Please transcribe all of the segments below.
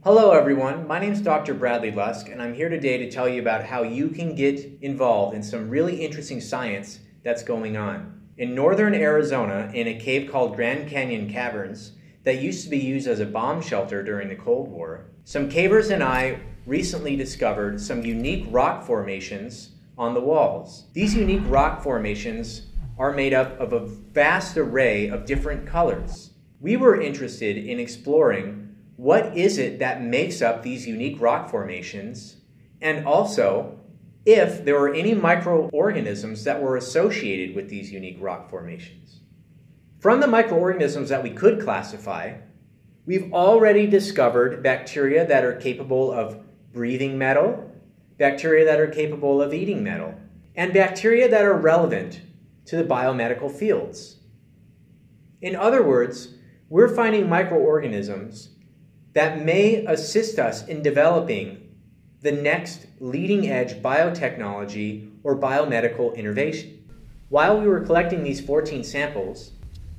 Hello everyone, my name is Dr. Bradley Lusk and I'm here today to tell you about how you can get involved in some really interesting science that's going on. In northern Arizona, in a cave called Grand Canyon Caverns that used to be used as a bomb shelter during the Cold War, some cavers and I recently discovered some unique rock formations on the walls. These unique rock formations are made up of a vast array of different colors. We were interested in exploring what is it that makes up these unique rock formations, and also if there were any microorganisms that were associated with these unique rock formations. From the microorganisms that we could classify, we've already discovered bacteria that are capable of breathing metal, bacteria that are capable of eating metal, and bacteria that are relevant to the biomedical fields. In other words, we're finding microorganisms that may assist us in developing the next leading-edge biotechnology or biomedical innovation. While we were collecting these 14 samples,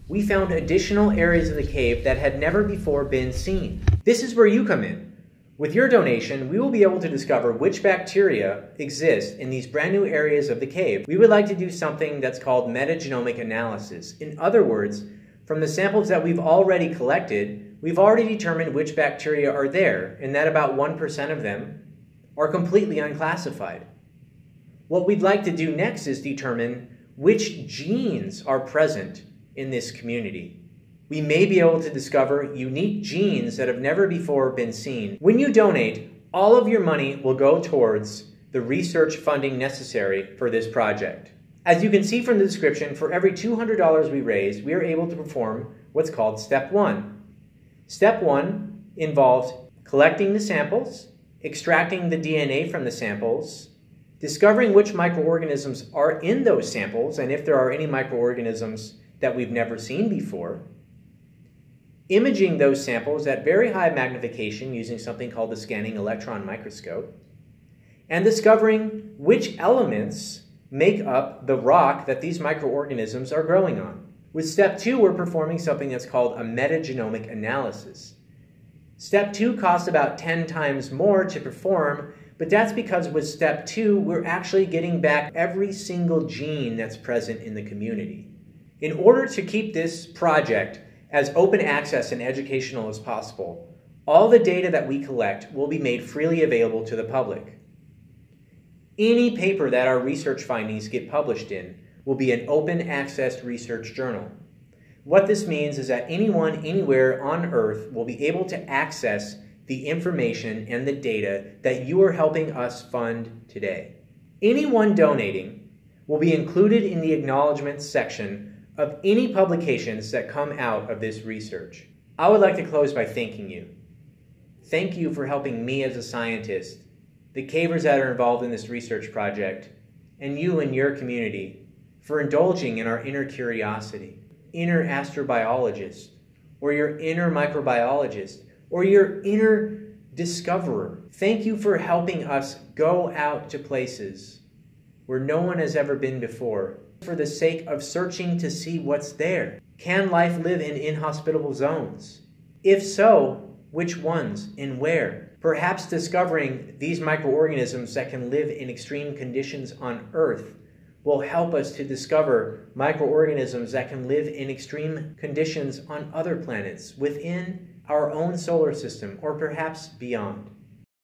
we found additional areas of the cave that had never before been seen. This is where you come in. With your donation, we will be able to discover which bacteria exist in these brand new areas of the cave. We would like to do something that's called metagenomic analysis. In other words, from the samples that we've already collected, we've already determined which bacteria are there, and that about 1% of them are completely unclassified. What we'd like to do next is determine which genes are present in this community. We may be able to discover unique genes that have never before been seen. When you donate, all of your money will go towards the research funding necessary for this project. As you can see from the description, for every $200 we raise, we are able to perform what's called Step 1. Step 1 involves collecting the samples, extracting the DNA from the samples, discovering which microorganisms are in those samples, and if there are any microorganisms that we've never seen before, imaging those samples at very high magnification using something called the scanning electron microscope, and discovering which elements make up the rock that these microorganisms are growing on. With Step 2, we're performing something that's called a metagenomic analysis. Step 2 costs about 10 times more to perform, but that's because with Step 2, we're actually getting back every single gene that's present in the community. In order to keep this project as open access and educational as possible, all the data that we collect will be made freely available to the public. Any paper that our research findings get published in will be an open access research journal. What this means is that anyone, anywhere on Earth will be able to access the information and the data that you are helping us fund today. Anyone donating will be included in the acknowledgments section of any publications that come out of this research. I would like to close by thanking you. Thank you for helping me as a scientist, the cavers that are involved in this research project, and you and your community for indulging in our inner curiosity, inner astrobiologist, or your inner microbiologist, or your inner discoverer. Thank you for helping us go out to places where no one has ever been before, for the sake of searching to see what's there. Can life live in inhospitable zones? If so, which ones and where? Perhaps discovering these microorganisms that can live in extreme conditions on Earth will help us to discover microorganisms that can live in extreme conditions on other planets within our own solar system or perhaps beyond.